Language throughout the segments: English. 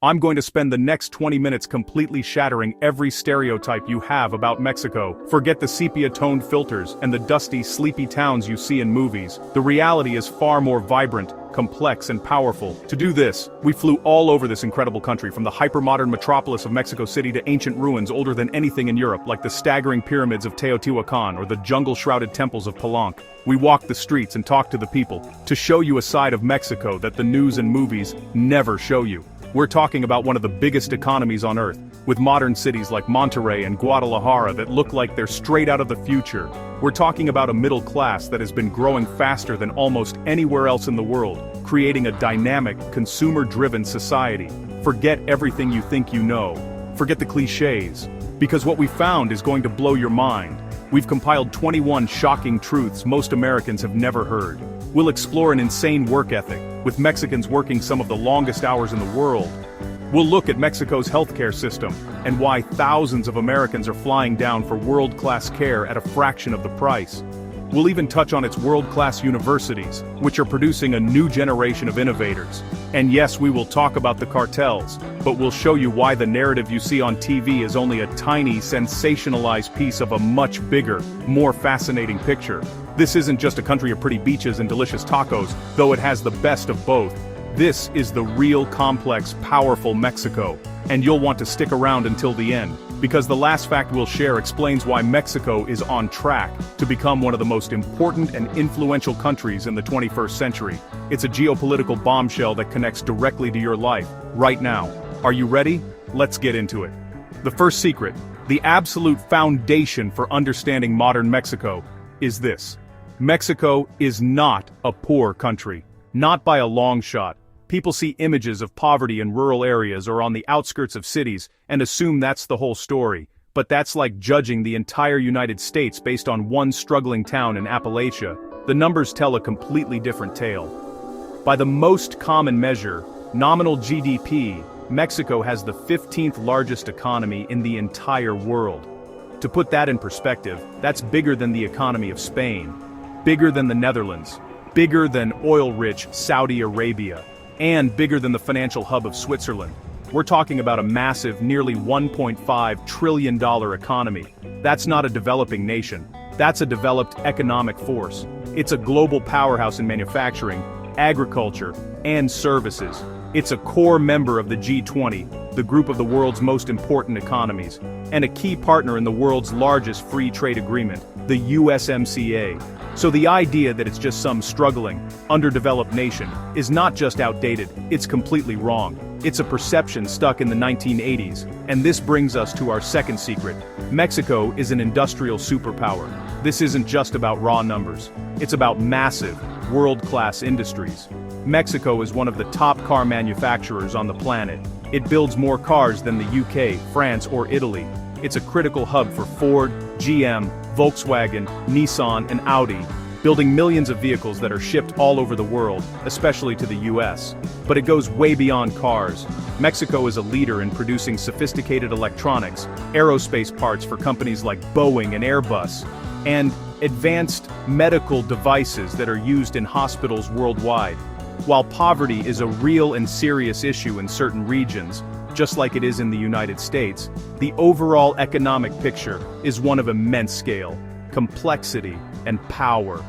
I'm going to spend the next 20 minutes completely shattering every stereotype you have about Mexico. Forget the sepia-toned filters and the dusty, sleepy towns you see in movies. The reality is far more vibrant, complex, and powerful. To do this, we flew all over this incredible country, from the hypermodern metropolis of Mexico City to ancient ruins older than anything in Europe, like the staggering pyramids of Teotihuacan or the jungle-shrouded temples of Palenque. We walked the streets and talked to the people, to show you a side of Mexico that the news and movies never show you. We're talking about one of the biggest economies on Earth, with modern cities like Monterrey and Guadalajara that look like they're straight out of the future. We're talking about a middle class that has been growing faster than almost anywhere else in the world, creating a dynamic, consumer-driven society. Forget everything you think you know. Forget the cliches. Because what we found is going to blow your mind. We've compiled 21 shocking truths most Americans have never heard. We'll explore an insane work ethic, with Mexicans working some of the longest hours in the world. We'll look at Mexico's healthcare system, and why thousands of Americans are flying down for world-class care at a fraction of the price. We'll even touch on its world-class universities, which are producing a new generation of innovators. And yes, we will talk about the cartels, but we'll show you why the narrative you see on TV is only a tiny, sensationalized piece of a much bigger, more fascinating picture. This isn't just a country of pretty beaches and delicious tacos, though it has the best of both. This is the real, complex, powerful Mexico, and you'll want to stick around until the end, because the last fact we'll share explains why Mexico is on track to become one of the most important and influential countries in the 21st century. It's a geopolitical bombshell that connects directly to your life, right now. Are you ready? Let's get into it. The first secret, the absolute foundation for understanding modern Mexico, is this. Mexico is not a poor country. Not by a long shot. People see images of poverty in rural areas or on the outskirts of cities and assume that's the whole story. But that's like judging the entire United States based on one struggling town in Appalachia. The numbers tell a completely different tale. By the most common measure, nominal GDP, Mexico has the 15th largest economy in the entire world. To put that in perspective, that's bigger than the economy of Spain, bigger than the Netherlands, bigger than oil-rich Saudi Arabia, and bigger than the financial hub of Switzerland. We're talking about a massive, nearly $1.5 trillion economy. That's not a developing nation. That's a developed economic force. It's a global powerhouse in manufacturing, agriculture, and services. It's a core member of the G20, the group of the world's most important economies, and a key partner in the world's largest free trade agreement, the USMCA. So the idea that it's just some struggling, underdeveloped nation is not just outdated, it's completely wrong. It's a perception stuck in the 1980s, and this brings us to our second secret. Mexico is an industrial superpower. This isn't just about raw numbers. It's about massive, world-class industries. Mexico is one of the top car manufacturers on the planet. It builds more cars than the UK, France, or Italy. It's a critical hub for Ford, GM, Volkswagen, Nissan, and Audi, building millions of vehicles that are shipped all over the world, especially to the US. But it goes way beyond cars. Mexico is a leader in producing sophisticated electronics, aerospace parts for companies like Boeing and Airbus, and advanced medical devices that are used in hospitals worldwide. While poverty is a real and serious issue in certain regions, just like it is in the United States, the overall economic picture is one of immense scale, complexity, and power.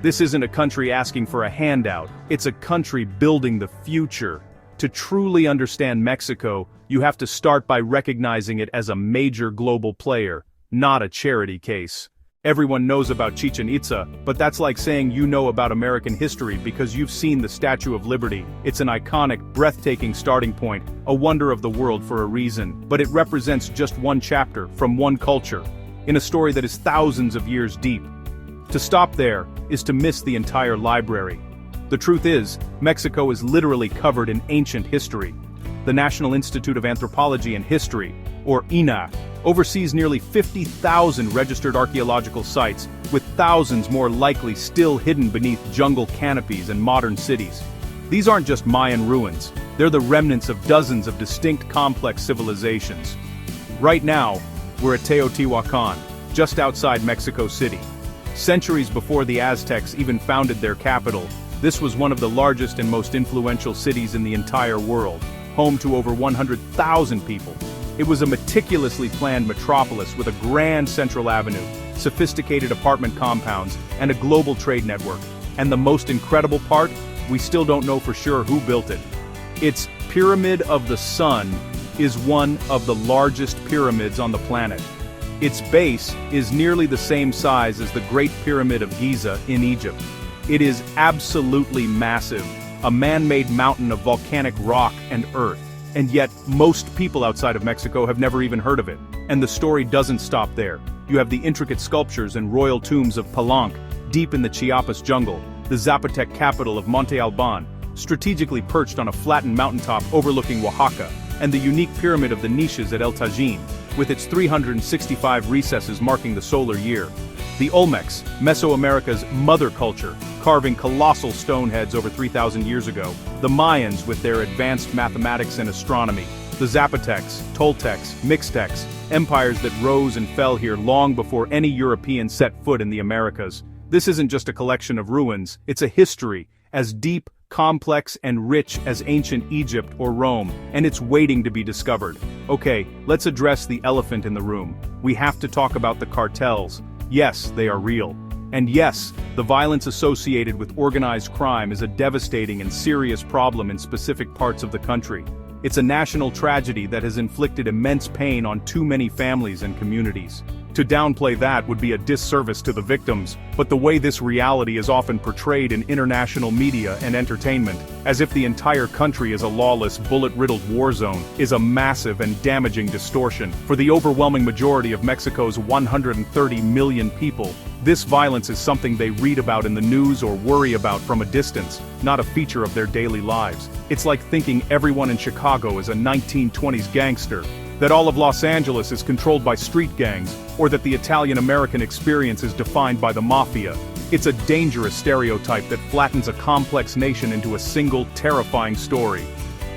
This isn't a country asking for a handout, it's a country building the future. To truly understand Mexico, you have to start by recognizing it as a major global player, not a charity case. Everyone knows about Chichen Itza, but that's like saying you know about American history because you've seen the Statue of Liberty. It's an iconic, breathtaking starting point, a wonder of the world for a reason, but it represents just one chapter from one culture, in a story that is thousands of years deep. To stop there is to miss the entire library. The truth is, Mexico is literally covered in ancient history. The National Institute of Anthropology and History, or INAH, oversees nearly 50,000 registered archaeological sites, with thousands more likely still hidden beneath jungle canopies and modern cities. These aren't just Mayan ruins, they're the remnants of dozens of distinct complex civilizations. Right now, we're at Teotihuacan, just outside Mexico City. Centuries before the Aztecs even founded their capital, this was one of the largest and most influential cities in the entire world, home to over 100,000 people. It was a meticulously planned metropolis with a grand central avenue, sophisticated apartment compounds, and a global trade network. And the most incredible part? We still don't know for sure who built it. Its Pyramid of the Sun is one of the largest pyramids on the planet. Its base is nearly the same size as the Great Pyramid of Giza in Egypt. It is absolutely massive, a man-made mountain of volcanic rock and earth. And yet, most people outside of Mexico have never even heard of it. And the story doesn't stop there. You have the intricate sculptures and royal tombs of Palenque, deep in the Chiapas jungle, the Zapotec capital of Monte Alban, strategically perched on a flattened mountaintop overlooking Oaxaca, and the unique pyramid of the Niches at El Tajín, with its 365 recesses marking the solar year. The Olmecs, Mesoamerica's mother culture, carving colossal stone heads over 3,000 years ago. The Mayans with their advanced mathematics and astronomy. The Zapotecs, Toltecs, Mixtecs, empires that rose and fell here long before any European set foot in the Americas. This isn't just a collection of ruins, it's a history, as deep, complex, and rich as ancient Egypt or Rome, and it's waiting to be discovered. Okay, let's address the elephant in the room. We have to talk about the cartels. Yes, they are real. And yes, the violence associated with organized crime is a devastating and serious problem in specific parts of the country. It's a national tragedy that has inflicted immense pain on too many families and communities. To downplay that would be a disservice to the victims, but the way this reality is often portrayed in international media and entertainment, as if the entire country is a lawless, bullet-riddled war zone, is a massive and damaging distortion. For the overwhelming majority of Mexico's 130 million people, this violence is something they read about in the news or worry about from a distance, not a feature of their daily lives. It's like thinking everyone in Chicago is a 1920s gangster, that all of Los Angeles is controlled by street gangs, or that the Italian-American experience is defined by the mafia. It's a dangerous stereotype that flattens a complex nation into a single, terrifying story.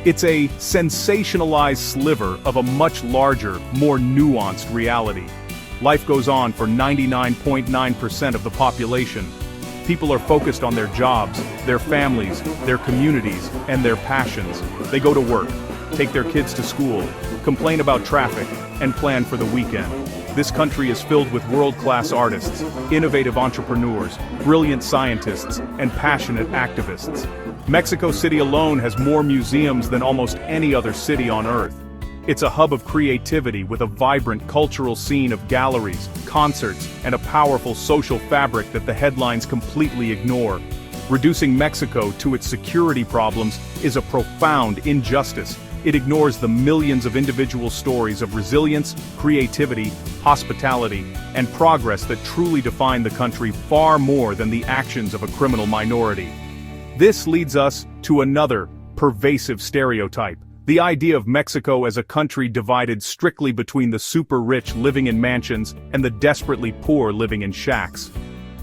It's a sensationalized sliver of a much larger, more nuanced reality. Life goes on for 99.9% of the population. People are focused on their jobs, their families, their communities, and their passions. They go to work, take their kids to school, complain about traffic, and plan for the weekend. This country is filled with world-class artists, innovative entrepreneurs, brilliant scientists, and passionate activists. Mexico City alone has more museums than almost any other city on Earth. It's a hub of creativity with a vibrant cultural scene of galleries, concerts, and a powerful social fabric that the headlines completely ignore. Reducing Mexico to its security problems is a profound injustice. It ignores the millions of individual stories of resilience, creativity, hospitality, and progress that truly define the country far more than the actions of a criminal minority. This leads us to another pervasive stereotype: the idea of Mexico as a country divided strictly between the super-rich living in mansions and the desperately poor living in shacks.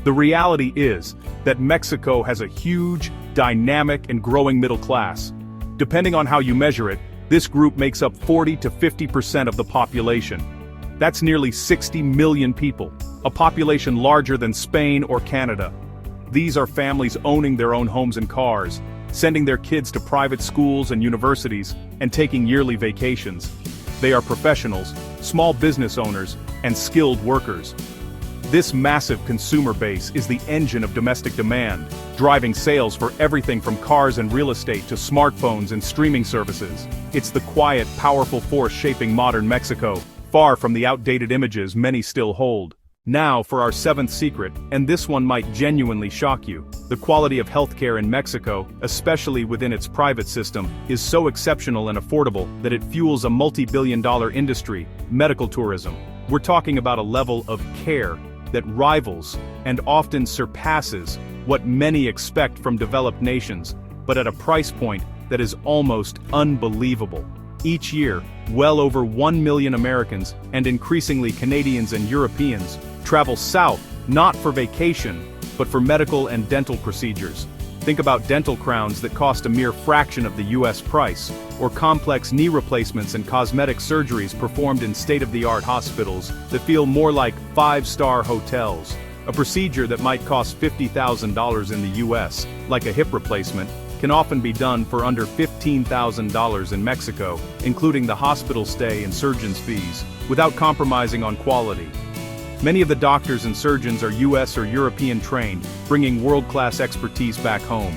The reality is that Mexico has a huge, dynamic, and growing middle class. Depending on how you measure it, this group makes up 40 to 50% of the population. That's nearly 60 million people, a population larger than Spain or Canada. These are families owning their own homes and cars, sending their kids to private schools and universities, and taking yearly vacations. They are professionals, small business owners, and skilled workers. This massive consumer base is the engine of domestic demand, driving sales for everything from cars and real estate to smartphones and streaming services. It's the quiet, powerful force shaping modern Mexico, far from the outdated images many still hold. Now for our seventh secret, and this one might genuinely shock you. The quality of healthcare in Mexico, especially within its private system, is so exceptional and affordable that it fuels a multi-billion-dollar industry, medical tourism. We're talking about a level of care that rivals and often surpasses what many expect from developed nations, but at a price point that is almost unbelievable. Each year, well over 1 million Americans, and increasingly Canadians and Europeans, travel south, not for vacation, but for medical and dental procedures. Think about dental crowns that cost a mere fraction of the US price, or complex knee replacements and cosmetic surgeries performed in state-of-the-art hospitals that feel more like five-star hotels. A procedure that might cost $50,000 in the US, like a hip replacement, can often be done for under $15,000 in Mexico, including the hospital stay and surgeon's fees, without compromising on quality. Many of the doctors and surgeons are US or European trained, bringing world-class expertise back home.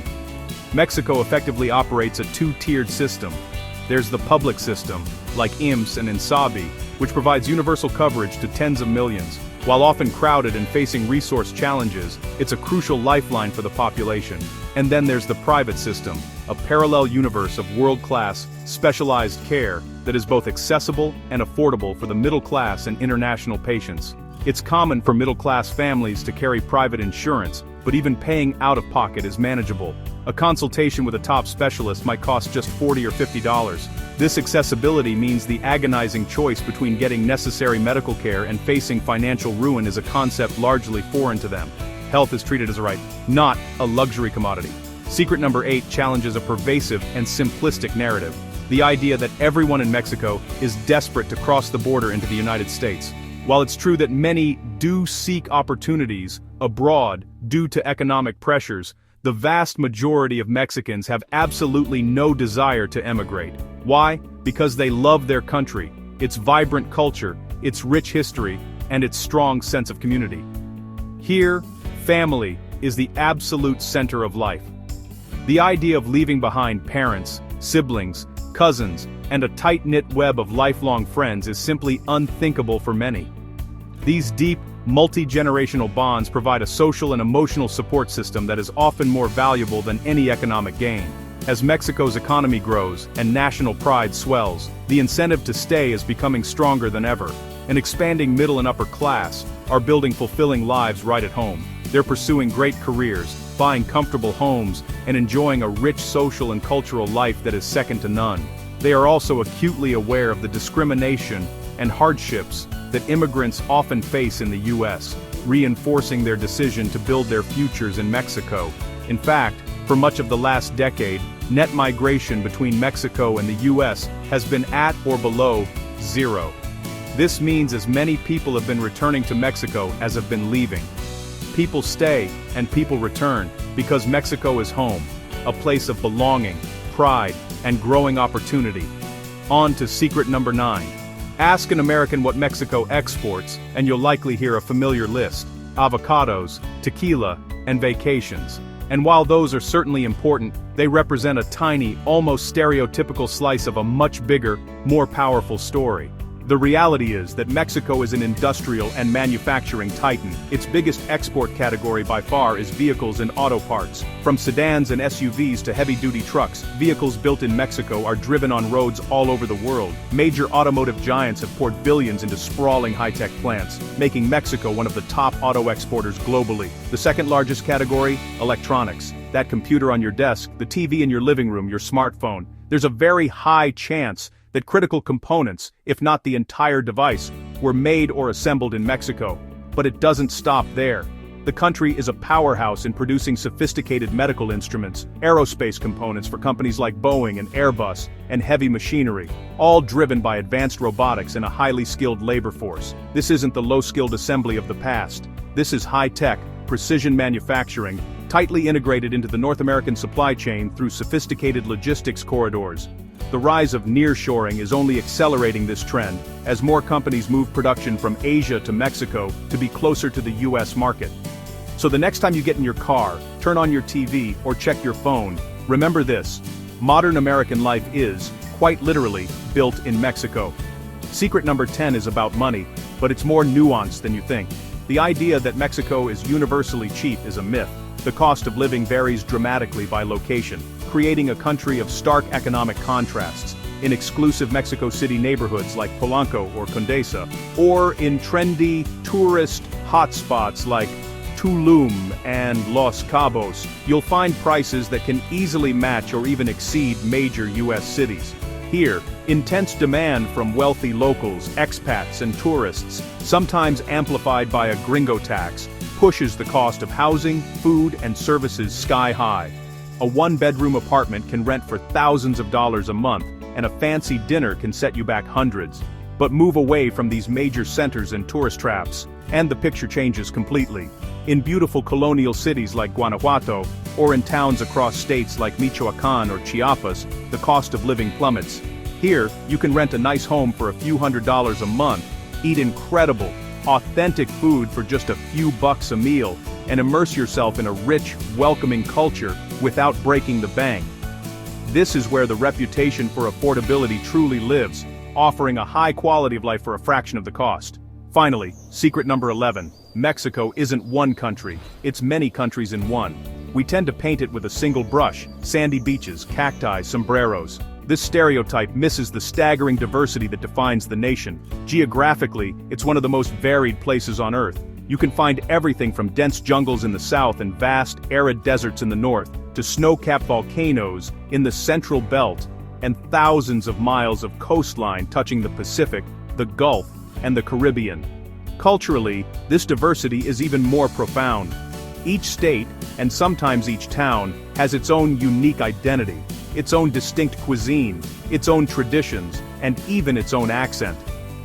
Mexico effectively operates a two-tiered system. There's the public system, like IMSS and INSABI, which provides universal coverage to tens of millions. While often crowded and facing resource challenges, it's a crucial lifeline for the population. And then there's the private system, a parallel universe of world-class, specialized care that is both accessible and affordable for the middle class and international patients. It's common for middle-class families to carry private insurance, but even paying out-of-pocket is manageable. A consultation with a top specialist might cost just $40 or $50. This accessibility means the agonizing choice between getting necessary medical care and facing financial ruin is a concept largely foreign to them. Health is treated as a right, not a luxury commodity. Secret number 8 challenges a pervasive and simplistic narrative. The idea that everyone in Mexico is desperate to cross the border into the United States. While it's true that many do seek opportunities abroad due to economic pressures, the vast majority of Mexicans have absolutely no desire to emigrate. Why? Because they love their country, its vibrant culture, its rich history, and its strong sense of community. Here, family is the absolute center of life. The idea of leaving behind parents, siblings, cousins, and a tight-knit web of lifelong friends is simply unthinkable for many. These deep, multi-generational bonds provide a social and emotional support system that is often more valuable than any economic gain. As Mexico's economy grows and national pride swells, the incentive to stay is becoming stronger than ever. An expanding middle and upper class are building fulfilling lives right at home. They're pursuing great careers, buying comfortable homes, and enjoying a rich social and cultural life that is second to none. They are also acutely aware of the discrimination and hardships that immigrants often face in the US, reinforcing their decision to build their futures in Mexico. In fact, for much of the last decade, net migration between Mexico and the US has been at or below zero. This means as many people have been returning to Mexico as have been leaving. People stay and people return because Mexico is home, a place of belonging, pride, and growing opportunity. On to secret number 9. Ask an American what Mexico exports, and you'll likely hear a familiar list: avocados, tequila, and vacations. And while those are certainly important, they represent a tiny, almost stereotypical slice of a much bigger, more powerful story. The reality is that Mexico is an industrial and manufacturing titan. Its biggest export category by far is vehicles and auto parts. From sedans and SUVs to heavy-duty trucks, vehicles built in Mexico are driven on roads all over the world. Major automotive giants have poured billions into sprawling high-tech plants, making Mexico one of the top auto exporters globally. The second largest category, electronics. That computer on your desk, the TV in your living room, your smartphone. There's a very high chance that critical components, if not the entire device, were made or assembled in Mexico. But it doesn't stop there. The country is a powerhouse in producing sophisticated medical instruments, aerospace components for companies like Boeing and Airbus, and heavy machinery, all driven by advanced robotics and a highly skilled labor force. This isn't the low-skilled assembly of the past. This is high-tech, precision manufacturing, tightly integrated into the North American supply chain through sophisticated logistics corridors. The rise of nearshoring is only accelerating this trend, as more companies move production from Asia to Mexico to be closer to the US market. So the next time you get in your car, turn on your TV, or check your phone, remember this: modern American life is, quite literally, built in Mexico. Secret number 10 is about money, but it's more nuanced than you think. The idea that Mexico is universally cheap is a myth. The cost of living varies dramatically by location, creating a country of stark economic contrasts. In exclusive Mexico City neighborhoods like Polanco or Condesa, or in trendy tourist hotspots like Tulum and Los Cabos, you'll find prices that can easily match or even exceed major US cities. Here, intense demand from wealthy locals, expats, and tourists, sometimes amplified by a gringo tax, pushes the cost of housing, food, and services sky high. A one-bedroom apartment can rent for thousands of dollars a month, and a fancy dinner can set you back hundreds. But move away from these major centers and tourist traps, and the picture changes completely. In beautiful colonial cities like Guanajuato, or in towns across states like Michoacán or Chiapas, the cost of living plummets. Here, you can rent a nice home for a few $100s a month, eat incredible, authentic food for just a few bucks a meal, and immerse yourself in a rich, welcoming culture without breaking the bank. This is where the reputation for affordability truly lives, offering a high quality of life for a fraction of the cost. Finally, secret number 11. Mexico isn't one country, it's many countries in one. We tend to paint it with a single brush: sandy beaches, cacti, sombreros. This stereotype misses the staggering diversity that defines the nation. Geographically, it's one of the most varied places on Earth. You can find everything from dense jungles in the south and vast, arid deserts in the north, to snow-capped volcanoes in the central belt, and thousands of miles of coastline touching the Pacific, the Gulf, and the Caribbean. Culturally, this diversity is even more profound. Each state, and sometimes each town, has its own unique identity, its own distinct cuisine, its own traditions, and even its own accent.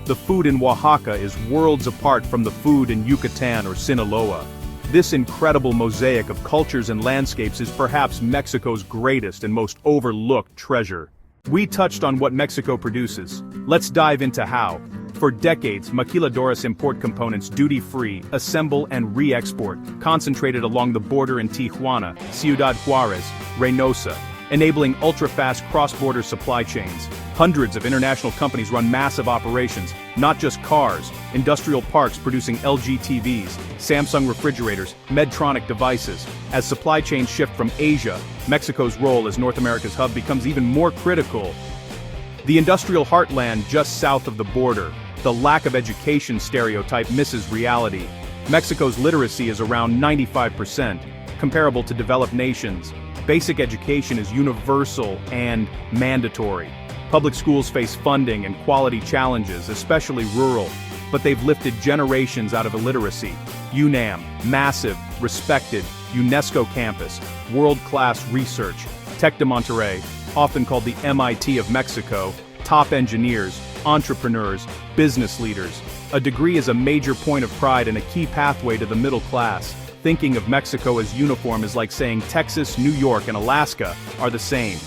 The food in Oaxaca is worlds apart from the food in Yucatan or Sinaloa. This incredible mosaic of cultures and landscapes is perhaps Mexico's greatest and most overlooked treasure. We touched on what Mexico produces. Let's dive into how. For decades, maquiladoras import components duty-free, assemble and re-export, concentrated along the border in Tijuana, Ciudad Juarez, Reynosa, enabling ultra-fast cross-border supply chains. Hundreds of international companies run massive operations, not just cars, industrial parks producing LG TVs, Samsung refrigerators, Medtronic devices. As supply chains shift from Asia, Mexico's role as North America's hub becomes even more critical. The industrial heartland just south of the border, the lack of education stereotype misses reality. Mexico's literacy is around 95%, comparable to developed nations. Basic education is universal and mandatory. Public schools face funding and quality challenges, especially rural, but they've lifted generations out of illiteracy. UNAM, massive, respected, UNESCO campus, world-class research. Tec de Monterrey, often called the MIT of Mexico, top engineers, entrepreneurs, business leaders. A degree is a major point of pride and a key pathway to the middle class. Thinking of Mexico as uniform is like saying Texas, New York, and Alaska are the same.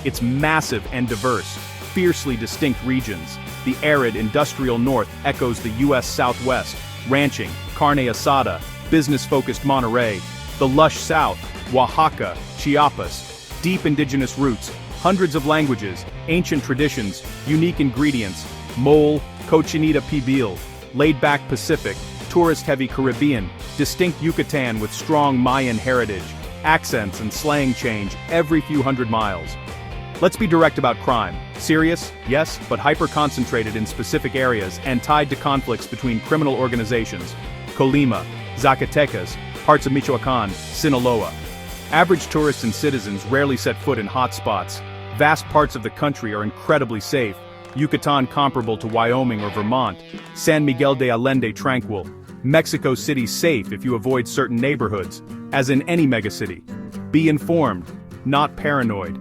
It's massive and diverse, fiercely distinct regions. The arid industrial north echoes the U.S. Southwest, ranching, carne asada, business-focused Monterrey. The lush south, Oaxaca, Chiapas, deep indigenous roots, hundreds of languages, ancient traditions, unique ingredients, mole, cochinita pibil, laid-back Pacific, tourist-heavy Caribbean, distinct Yucatan with strong Mayan heritage, accents and slang change every few hundred miles. Let's be direct about crime. Serious, yes, but hyper-concentrated in specific areas and tied to conflicts between criminal organizations. Colima, Zacatecas, parts of Michoacán, Sinaloa. Average tourists and citizens rarely set foot in hotspots. Vast parts of the country are incredibly safe. Yucatan comparable to Wyoming or Vermont. San Miguel de Allende tranquil. Mexico City safe if you avoid certain neighborhoods. As in any megacity. Be informed, not paranoid.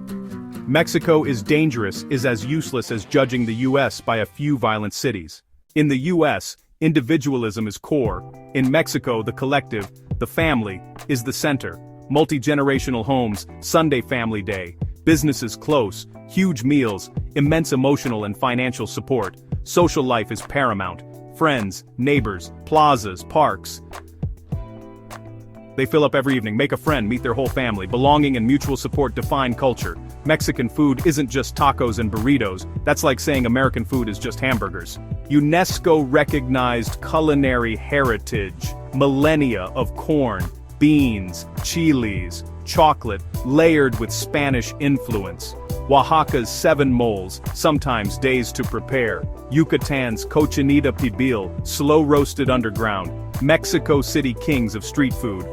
Mexico is dangerous is as useless as judging the US by a few violent cities. In the US, individualism is core. In Mexico, the collective, the family, is the center. Multi-generational homes, Sunday family day, businesses close, huge meals, immense emotional and financial support. Social life is paramount. Friends, neighbors, plazas, parks. They fill up every evening, make a friend, meet their whole family. Belonging and mutual support define culture. Mexican food isn't just tacos and burritos, that's like saying American food is just hamburgers. UNESCO-recognized culinary heritage, millennia of corn, beans, chilies, chocolate, layered with Spanish influence. Oaxaca's 7 moles, sometimes days to prepare. Yucatan's cochinita pibil, slow-roasted underground. Mexico City kings of street food.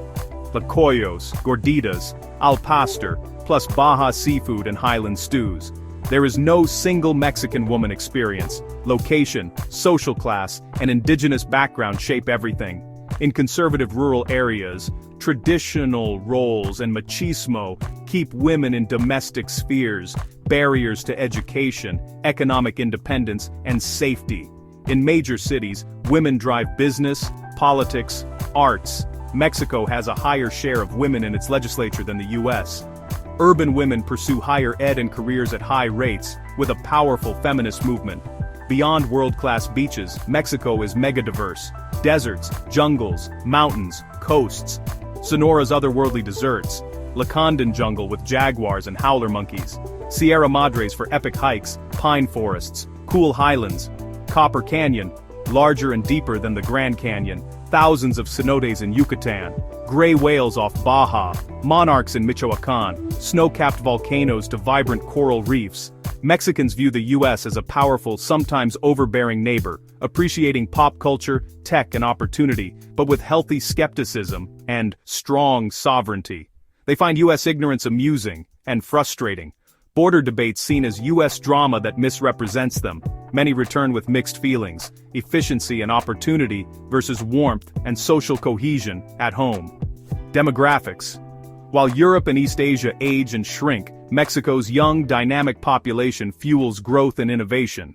Lacoyos, gorditas, al pastor, plus Baja seafood and highland stews. There is no single Mexican woman experience. Location, social class, and indigenous background shape everything. In conservative rural areas, traditional roles and machismo keep women in domestic spheres, barriers to education, economic independence, and safety. In major cities, women drive business, politics, arts. Mexico has a higher share of women in its legislature than the US. Urban women pursue higher ed and careers at high rates, with a powerful feminist movement. Beyond world-class beaches, Mexico is mega-diverse. Deserts, jungles, mountains, coasts. Sonora's otherworldly deserts. Lacandan jungle with jaguars and howler monkeys. Sierra Madres for epic hikes, pine forests, cool highlands. Copper Canyon, larger and deeper than the Grand Canyon. Thousands of cenotes in Yucatan. Gray whales off Baja. Monarchs in Michoacan. Snow-capped volcanoes to vibrant coral reefs. Mexicans view the US as a powerful, sometimes overbearing neighbor, appreciating pop culture, tech and opportunity, but with healthy skepticism and strong sovereignty. They find US ignorance amusing and frustrating. Border debates seen as US drama that misrepresents them. Many return with mixed feelings, efficiency and opportunity versus warmth and social cohesion at home. Demographics. While Europe and East Asia age and shrink, Mexico's young, dynamic population fuels growth and innovation.